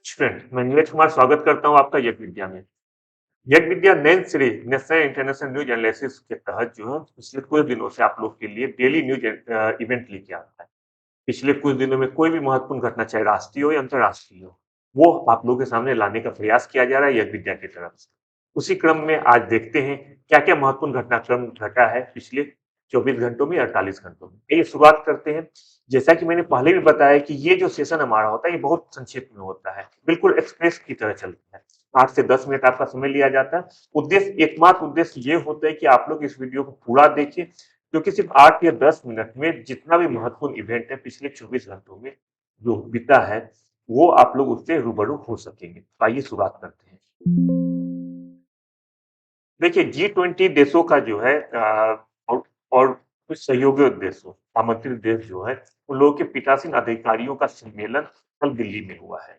Student मैं नीरज कुमार स्वागत करता हूँ आपका यज्ञ विद्या में। यज्ञ विद्या नैन श्री नेशनल इंटरनेशनल न्यूज एनालिसिस के तहत जो है पिछले कुछ दिनों से आप लोग के लिए डेली न्यूज इवेंट लेके आता है। पिछले कुछ दिनों में कोई भी महत्वपूर्ण घटना चाहे राष्ट्रीय हो या अंतर्राष्ट्रीय हो, वो आप लोगों के सामने लाने का प्रयास किया जा रहा है यज्ञ विद्या की तरफ से। उसी क्रम में आज देखते हैं क्या क्या महत्वपूर्ण घटनाक्रम घटा है पिछले 24 घंटों में 48 घंटों में। ये शुरुआत करते हैं। जैसा कि मैंने पहले भी बताया कि ये जो सेशन हमारा होता है ये बहुत संक्षिप्त में होता है, बिल्कुल एक्सप्रेस की तरह चलता है। 8 से 10 मिनट आपका समय लिया जाता है। उद्देश्य एकमात्र उद्देश्य ये होता है कि आप लोग इस वीडियो को पूरा देखिए, क्योंकि सिर्फ 8 या 10 मिनट में जितना भी महत्वपूर्ण इवेंट है पिछले 24 घंटों में जो बीता है, वो आप लोग उससे रूबरू हो सकेंगे। तो आइए शुरुआत करते हैं। देखिए G20 देशों का जो है और कुछ सहयोगी देशों, आमंत्रित देश जो है, उन लोगों के पीठासीन अधिकारियों का सम्मेलन कल दिल्ली में हुआ है।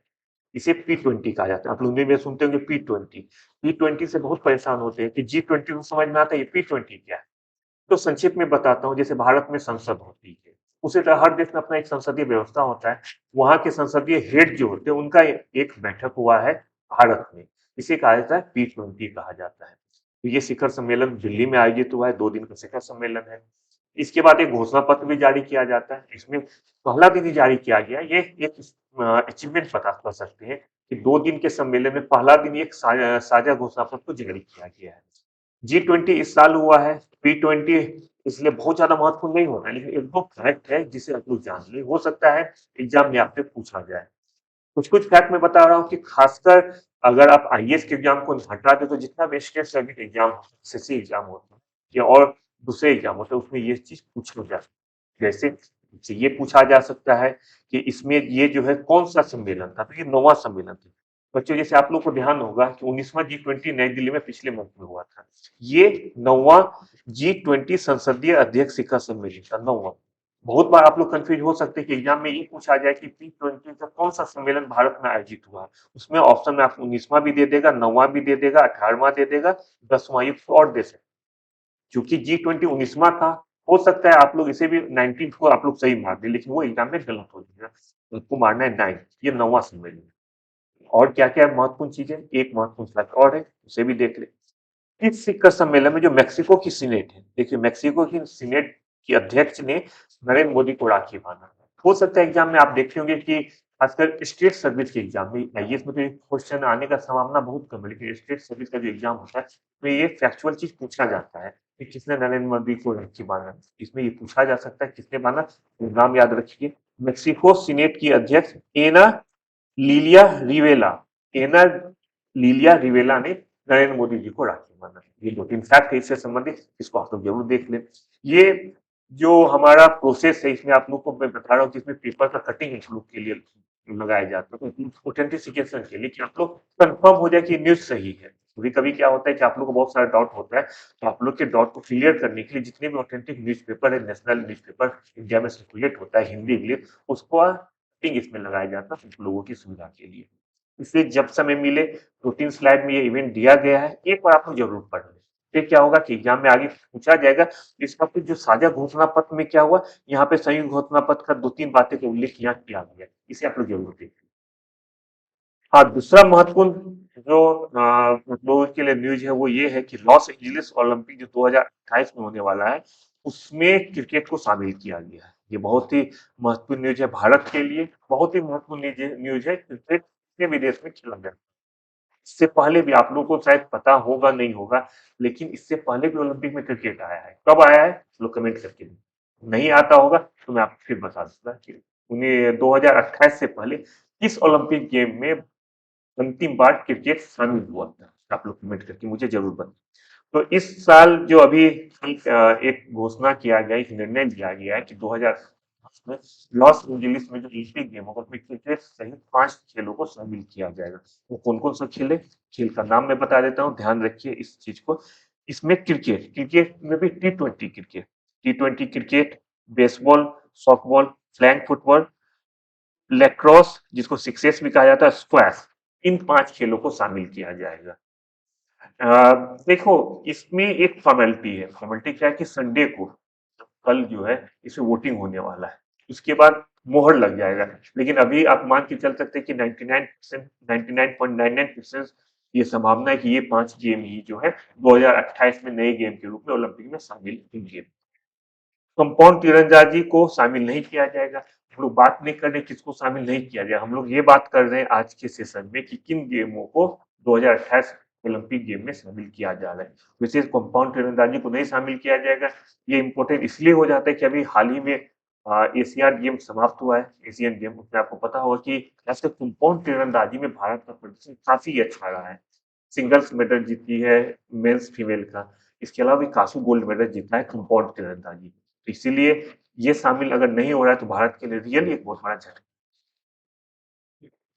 इसे P20 कहा जाता है। आप लोग हिंदी में सुनते होंगे P20। P20 से बहुत परेशान होते हैं कि G20 तो समझ में आता है, ये P20 क्या है? तो संक्षेप में बताता हूँ। जैसे भारत में संसद होती है, उसी तरह हर देश में अपना एक संसदीय व्यवस्था होता है। वहां के संसदीय हेड जो होते हैं उनका एक बैठक हुआ है भारत में। इसे कहा जाता है P20 कहा जाता है। तो ये शिखर सम्मेलन दिल्ली में आयोजित हुआ है, 2 दिन का शिखर सम्मेलन है। इसके बाद एक घोषणा पत्र भी जारी किया जाता है। इसमें पहला दिन ही जारी किया गया। ये एक अचीवमेंट बता कर सकते हैं कि 2 दिन के सम्मेलन में पहला दिन एक साझा घोषणा पत्र को जारी किया गया है। G20 इस साल हुआ है। P20 इसलिए बहुत ज्यादा महत्वपूर्ण नहीं होता है, लेकिन एक दो फैक्ट है जिसे आप लोग जान ले, हो सकता है एग्जाम में आपसे पूछा जाए। कुछ कुछ फैक्ट मैं बता रहा हूँ कि खासकर अगर आप आईएएस के एग्जाम को हटा दे तो जितना भी state service exam, SSC exam होता है या और दूसरे एग्जाम होते हैं, उसमें ये चीज पूछा जा सकता है। जैसे ये पूछा जा सकता है कि इसमें ये जो है कौन सा सम्मेलन था, तो ये 9वां सम्मेलन था। बच्चों, जैसे आप लोग को ध्यान होगा कि 19वां G20 नई दिल्ली में पिछले मंथ में हुआ था। ये 9वां G20 संसदीय अध्यक्ष शिखर सम्मेलन था, 9वां। बहुत बार आप लोग कंफ्यूज हो सकते हैं कि एग्जाम में ये पूछा जाए कि P20 का कौन सा सम्मेलन भारत में आयोजित हुआ। उसमें ऑप्शन में आपको 19वां भी दे देगा, 9वां भी दे देगा, 18वां दे देगा, 10वां, ये और दे सकते। क्योंकि G20 19वां था, हो सकता है आप लोग इसे भी 19 को आप लोग सही मार दें, लेकिन वो एग्जाम में गलत हो जाएगा। आपको मारना है 9, ये 9वां सम्मेलन है। और क्या क्या महत्वपूर्ण चीजें, एक महत्वपूर्ण फैक्ट और है, उसे भी देख ले। इस शिखर सम्मेलन में जो मेक्सिको की सीनेट है, देखिए मेक्सिको की सीनेट की अध्यक्ष ने नरेंद्र मोदी को राखी बांधा। हो सकता है एग्जाम में आप देखे होंगे कि खासकर स्टेट सर्विस के एग्जाम में, आईएएस में तो क्वेश्चन आने का संभावना बहुत कम है, लेकिन स्टेट सर्विस का जो एग्जाम होता है तो ये फैक्चुअल चीज पूछा जाता है कि किसने नरेंद्र मोदी को राखी बांधा। इसमें ये पूछा जा सकता है किसने बांधा, तो नाम याद रखिए। मेक्सिको सीनेट की अध्यक्ष एना लीलिया रिवेला, एना लीलिया रिवेला ने नरेंद्र मोदी जी को राखी बांधा। ये 2-3 फैक्ट है इससे संबंधित, इसको आप लोग जरूर देख लें। ये जो हमारा प्रोसेस है, इसमें आप लोग को मैं बता रहा हूँ कि इसमें पेपर का कटिंग आप लोग के लिए लगाया जाता है, तो ऑथेंटिसिकेशन के लिए कि आप लोग कंफर्म हो जाए कि न्यूज सही है। कभी कभी क्या होता है कि आप लोग को बहुत सारा डाउट होता है, तो आप लोग के डाउट को क्लियर करने के लिए जितने भी ऑथेंटिक न्यूज़पेपर है, नेशनल न्यूज़पेपर इंडिया में सर्कुलेट होता है हिंदी इंग्लिश, उसको कटिंग इसमें लगाया जाता है लोगों की सुविधा के लिए। इसलिए जब समय मिले, 2-3 स्लाइड में ये इवेंट दिया गया है, एक बार आप लोग जरूर पढ़ लें। फिर क्या होगा कि एग्जाम में आगे पूछा जाएगा। इसका फिर जो साझा घोषणा पत्र में क्या हुआ, यहाँ पे संयुक्त घोषणा पत्र का 2-3 बातें का उल्लेख यहाँ किया गया, इसे आप लोग जरूर देखें। हाँ, दूसरा महत्वपूर्ण जो आप लोगों के लिए न्यूज है वो ये है कि लॉस एंजलिस ओलंपिक जो 2028 में होने वाला है, उसमें क्रिकेट को शामिल किया गया है। ये बहुत ही महत्वपूर्ण न्यूज है भारत के लिए, बहुत ही महत्वपूर्ण न्यूज है। क्रिकेट कितने भी देश में खेला गया। इससे पहले भी आप लोगों को शायद पता होगा नहीं होगा, लेकिन इससे पहले भी ओलंपिक में क्रिकेट आया है। कब आया है लोग कमेंट करके नहीं आता होगा तो मैं आपको फिर बता दूंगा कि उन्हें 2028 से पहले किस ओलंपिक गेम में अंतिम बार क्रिकेट शामिल हुआ था। आप लोग कमेंट करके मुझे जरूर बताएं। तो इस साल जो अभी एक घोषणा किया गया, एक निर्णय लिया गया है कि 2000 में लॉस एंजलिस में जो ओलंपिक गेम होगा उसमें क्रिकेट सहित 5 खेलों को शामिल किया जाएगा। वो कौन कौन सा खेल है, खेल का नाम मैं बता देता हूँ, ध्यान रखिए इस चीज को। इसमें क्रिकेट, क्रिकेट में भी T20 cricket, T20 cricket, baseball, softball, flag football, lacrosse जिसको सिक्सेस भी कहा जाता है, स्क्वैश, इन 5 खेलों को शामिल किया जाएगा। देखो, इसमें एक फॉर्मेलिटी है। फॉर्मेलिटी क्या है कि संडे को, कल जो है इसमें वोटिंग होने वाला है। उसके बाद मोहर लग जाएगा। लेकिन अभी आप मान के चल सकते हैं कि 99% 99.99% ये संभावना है कि ये 5 गेम ही जो है 2028 में नए गेम के रूप में ओलंपिक में शामिल होंगे। कंपाउंड तीरंदाजी को शामिल नहीं किया जाएगा। हम लोग बात नहीं कर रहे किसको शामिल नहीं किया जाए, हम लोग ये बात कर रहे हैं आज के सेशन में कि किन गेमों को 2028 ओलंपिक गेम में शामिल किया जा रहा है। विशेष कंपाउंड तीरंदाजी को नहीं शामिल किया जाएगा। ये इम्पोर्टेंट इसलिए हो जाता है कि अभी हाल ही में एशियाड गेम समाप्त हुआ है, एशियन गेम। उसमें आपको पता होगा कि खासकर कंपाउंड तीरंदाजी में भारत का प्रदर्शन काफी अच्छा रहा है। सिंगल्स मेडल जीती है मेंस फीमेल का। इसके अलावा भी काफी गोल्ड मेडल जीता है कंपाउंड तीरंदाजी। तो इसीलिए ये शामिल अगर नहीं हो रहा है तो भारत के लिए रियली एक बहुत बड़ा झटका।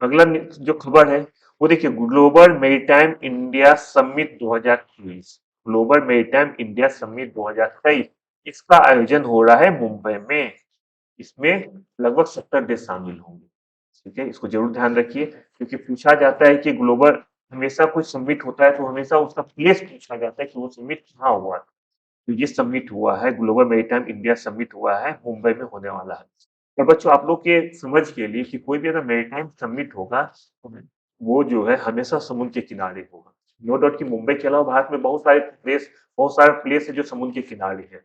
अगला जो खबर है वो देखिए, global maritime India summit 2023, global maritime India summit 2023 इसका आयोजन हो रहा है मुंबई में। इसमें लगभग 70 देश शामिल होंगे। ठीक है, इसको जरूर ध्यान रखिए क्योंकि पूछा जाता है कि ग्लोबल हमेशा कोई समिट होता है तो हमेशा उसका प्लेस पूछा जाता है कि वो समिट कहाँ हुआ। तो ये समिट हुआ है, ग्लोबल मेरीटाइम इंडिया समिट हुआ है, मुंबई में होने वाला है। और बच्चों आप लोग के समझ के लिए कि कोई भी अगर मेरीटाइम समिट होगा तो वो जो है हमेशा समुद्र के किनारे होगा। नो डाउट कि मुंबई के अलावा भारत में बहुत सारे प्लेस है जो समुद्र के किनारे है।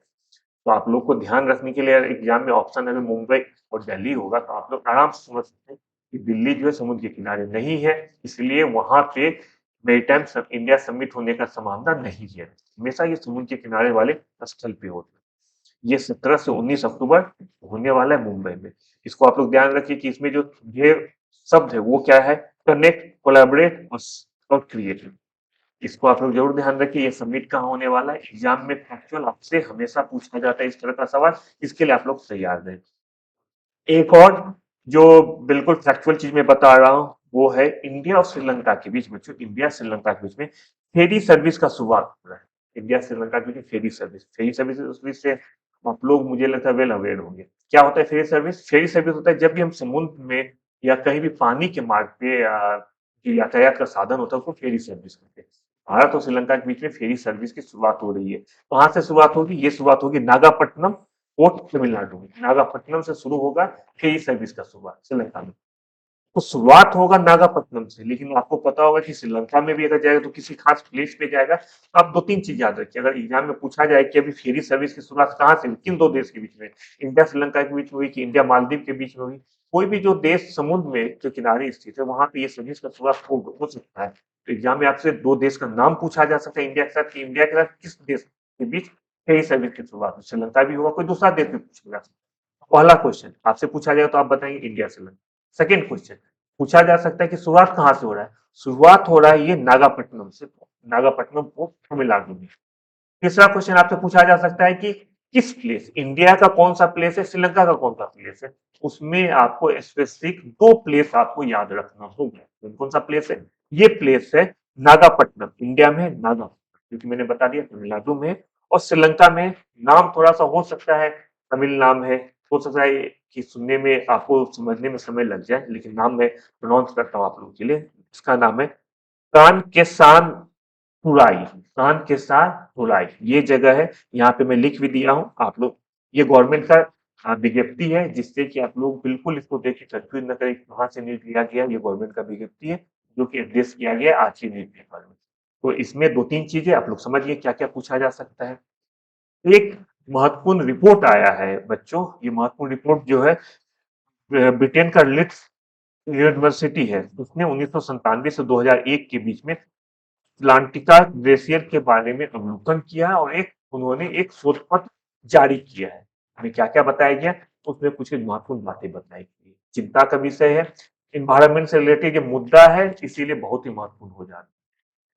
तो आप लोग को ध्यान रखने के लिए एग्जाम में ऑप्शन अगर मुंबई और दिल्ली होगा तो आप लोग आराम से समझ सकते हैं कि दिल्ली जो है समुद्र के किनारे नहीं है, इसलिए वहां पे मेरीटाइम इंडिया समिट होने का संभावना नहीं है। हमेशा ये समुद्र के किनारे वाले स्थल पे होते हैं। ये 17 से 19 अक्टूबर होने वाला है मुंबई में। इसको आप लोग ध्यान रखिए कि इसमें जो ये शब्द है वो क्या है, कनेक्ट, कोलैबोरेट और क्रिएट। इसको आप लोग जरूर ध्यान रखिए। ये समिट कहाँ होने वाला है, एग्जाम में फैक्चुअल आपसे हमेशा पूछा जाता है इस तरह का सवाल, इसके लिए आप लोग तैयार रहें। एक और जो बिल्कुल फैक्चुअल चीज मैं बता रहा हूँ वो है इंडिया और श्रीलंका के बीच, बच्चों इंडिया श्रीलंका के बीच में फेरी सर्विस का शुरुआत हो रहा है। इंडिया श्रीलंका के बीच में फेरी सर्विस से आप लोग मुझे लगता है वेल अवेयर होंगे। क्या होता है फेरी सर्विस? फेरी सर्विस होता है जब भी हम समुद्र में या कहीं भी पानी के मार्ग पे यातायात का साधन होता है उसको फेरी सर्विस कहते हैं। भारत और श्रीलंका के बीच में फेरी सर्विस की शुरुआत हो रही है। कहाँ से शुरुआत होगी? ये शुरुआत होगी नागापट्टनम पोर्ट, तमिलनाडु में। नागापट्टनम से शुरू होगा फेरी सर्विस का शुरुआत श्रीलंका में। तो शुरुआत होगा नागापट्टनम से, लेकिन आपको पता होगा कि श्रीलंका में भी अगर जाएगा तो किसी खास प्लेस पे जाएगा। तो आप दो तीन चीज याद रखिए, अगर एग्जाम में पूछा जाए कि अभी फेरी सर्विस की शुरुआत कहाँ से हुई, किन दो देश के बीच में, इंडिया श्रीलंका के बीच में हुई कि इंडिया मालदीव के बीच में हुई, कोई भी जो देश समुद्र में जो किनारे स्थित है वहां पे ये सर्विस का शुरुआत हो सकता है। तो एग्जाम में आपसे दो देश का नाम पूछा जा सकता है इंडिया के साथ, कि इंडिया के साथ किस देश के बीच फेरी सर्विस की शुरुआत हुई। श्रीलंका भी होगा, कोई दूसरा देश भी पूछेगा। पहला क्वेश्चन आपसे पूछा जाए तो आप बताएंगे इंडिया श्रीलंका। सेकेंड क्वेश्चन पूछा जा सकता है कि शुरुआत कहाँ से हो रहा है, शुरुआत हो रहा है ये नागापट्टनम से, नागापट्टनम को तमिलनाडु में। तीसरा क्वेश्चन आपसे पूछा जा सकता है कि किस प्लेस, इंडिया का कौन सा प्लेस है, श्रीलंका का कौन सा प्लेस है। उसमें आपको स्पेसिफिक दो प्लेस आपको याद रखना होगा। कौन सा प्लेस है? ये प्लेस है नागापट्टनम, इंडिया में नागापट्टनम, क्योंकि मैंने बता दिया तमिलनाडु में। और श्रीलंका में नाम थोड़ा सा हो सकता है तमिल नाम है, हो सकता है कि सुनने में आपको समझने में समय लग जाए, लेकिन नाम मैं प्रोनाउंस करता हूँ आप लोगों के लिए। इसका नाम है कान के सान तुराई, कान के साथ तुराई ये जगह है। यहाँ पे मैं लिख भी दिया हूँ आप लोग, ये गवर्नमेंट का विज्ञप्ति है, जिससे कि आप लोग बिल्कुल इसको देख के कंफ्यूज न करें कहाँ से न्यूज लिया गया। ये गवर्नमेंट का विज्ञप्ति है जो कि एड्रेस किया गया आज के न्यूज पेपर में। तो इसमें दो तीन चीजें आप लोग समझिए क्या क्या पूछा जा सकता है। एक महत्वपूर्ण रिपोर्ट आया है बच्चों, ये महत्वपूर्ण रिपोर्ट जो है ब्रिटेन का लिट्स यूनिवर्सिटी है, उसने 1997 से 2001 के बीच में अटलांटिका ग्लेशियर के बारे में अवलोकन किया और उन्होंने एक शोध पत्र जारी किया है। हमें क्या क्या बताया गया, उसमें कुछ महत्वपूर्ण बातें बताई गई। चिंता का विषय है, इन्वायरमेंट से रिलेटेड ये मुद्दा है, इसीलिए बहुत ही महत्वपूर्ण हो जाता है।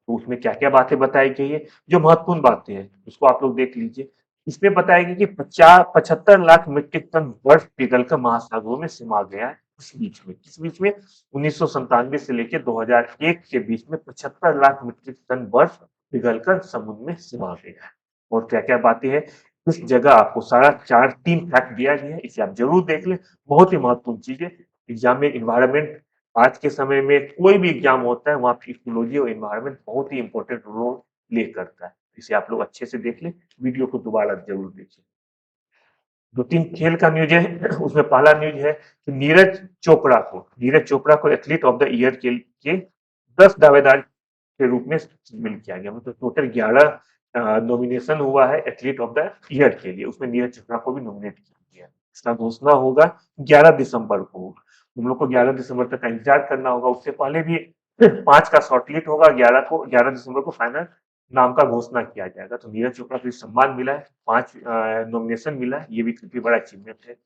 तो उसमें क्या क्या बातें बताई गई है, जो महत्वपूर्ण बातें हैं उसको आप लोग देख लीजिए। इसमें बताया गया कि 75 लाख मीट्रिक टन बर्फ पिघलकर महासागरों में सिमा गया है। किस बीच में 1997 से लेकर 2001 के बीच में 75 लाख मीट्रिक टन बर्फ पिघलकर समुद्र में सिमा गया है। और क्या क्या बातें हैं इस जगह, आपको सारा चार तीन फैक्ट दिया गया है, इसे आप जरूर देख लें। बहुत ही महत्वपूर्ण चीज है एग्जाम में। इन्वायरमेंट आज के समय में कोई भी एग्जाम होता है वहाँ पे इकोलॉजी और एनवायरनमेंट बहुत ही इंपॉर्टेंट रोल प्ले करता है। इसे आप लोग अच्छे से देख लें, वीडियो को दोबारा जरूर देखिए। 2-3 खेल का न्यूज़ है। उसमें पहला न्यूज़ है कि नीरज चोपड़ा को एथलीट ऑफ द ईयर के 10 दावेदार के रूप में शामिल किया गया। मतलब टोटल 11 नॉमिनेशन हुआ है एथलीट ऑफ द ईयर के लिए, उसमें नीरज चोपड़ा को भी नॉमिनेट किया गया। इसका घोषणा होगा 11 दिसंबर को। हम लोग को 11 दिसंबर तक का इंतजार करना होगा। उससे पहले भी 5 का शॉर्टलिस्ट होगा, 11 दिसंबर को फाइनल नाम का घोषणा किया जाएगा। तो नीरज चोपड़ा को सम्मान मिला है, 5 नॉमिनेशन मिला है, ये भी काफी बड़ा अचीवमेंट है।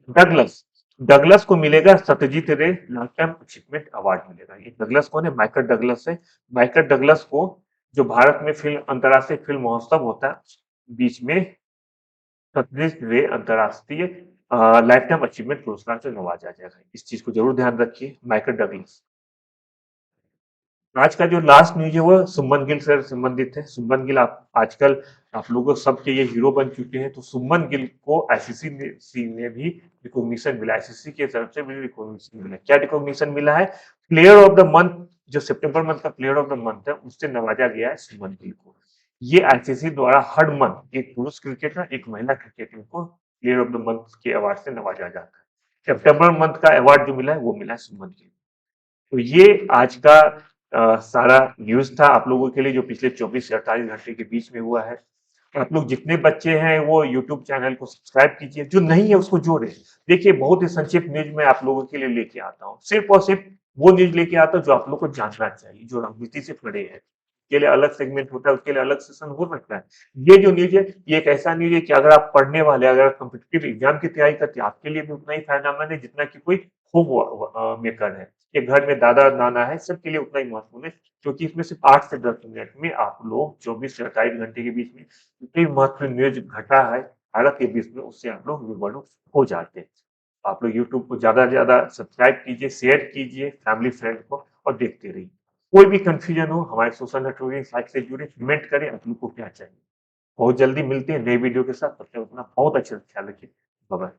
डगलस डगलस को मिलेगा सत्यजीत रे लाइफटाइम अचीवमेंट अवार्ड मिलेगा। ये डगलस कौन है? माइकल डगलस है। माइकल डगलस को जो भारत में फिल्म अंतर्राष्ट्रीय फिल्म महोत्सव होता है बीच में, सत्यजीत रे अंतर्राष्ट्रीय लाइफ टाइम अचीवमेंट पुरस्कार से नवाजा जाएगा। इस चीज को जरूर ध्यान रखिए। Michael Douglas. आज का जो लास्ट न्यूज है वो सुमन गिल से संबंधित है। सुमन गिल आप आजकल आप लोगों सबके ये हीरो बन चुके हैं। तो सुमन गिल को आईसीसी ने भी रिकॉग्निशन मिला, आईसीसी की तरफ से भी रिकॉग्निशन मिला। क्या रिकॉग्निशन मिला है? प्लेयर ऑफ द मंथ, जो सितंबर मंथ का प्लेयर ऑफ द मंथ है, उससे नवाजा गया है सुमन गिल को। ये आईसीसी द्वारा हर मंथ एक पुरुष क्रिकेटर एक महिला क्रिकेटर को प्लेयर ऑफ द मंथ के अवार्ड से नवाजा जाता है। सितंबर मंथ का अवार्ड जो मिला है वो मिला है सुमन गिल। तो ये आज का सारा न्यूज था आप लोगों के लिए, जो पिछले 24 से 48 घंटे के बीच में हुआ है। आप लोग जितने बच्चे हैं वो यूट्यूब चैनल को सब्सक्राइब कीजिए, जो नहीं है उसको जोड़े। देखिए बहुत ही संक्षिप्त न्यूज मैं आप लोगों के लिए लेके आता हूँ, सिर्फ और सिर्फ वो न्यूज लेके आता हूँ जो आप लोग को जानना चाहिए, जो राजनीति से पड़े हैं। के लिए अलग सेगमेंट होता है, उसके लिए अलग सेशन हो सकता है। ये जो न्यूज है ये एक ऐसा न्यूज है कि अगर आप पढ़ने वाले, अगर आप कॉम्पिटिटिव एग्जाम की तैयारी करते हैं, आपके लिए भी उतना ही फायदेमंद है जितना कि कोई होम मेकर है, ये घर में दादा नाना है, सबके लिए उतना ही महत्वपूर्ण है। क्योंकि इसमें सिर्फ 8 से 10 मिनट में आप लोग 24 से 28 घंटे के बीच में जितनी महत्वपूर्ण न्यूज घटा है भारत के बीच में, उससे आप लोग रूबरू हो जाते हैं। आप लोग यूट्यूब को ज्यादा से ज्यादा सब्सक्राइब कीजिए, शेयर कीजिए फैमिली फ्रेंड को, और देखते रहिए। कोई भी कंफ्यूजन हो हमारे सोशल नेटवर्किंग साइट से जुड़े, कमेंट करें आप लोग को क्या चाहिए। बहुत जल्दी मिलते हैं नए वीडियो के साथ, तब तक अपना बहुत अच्छे से ख्याल रखिए। Bye bye.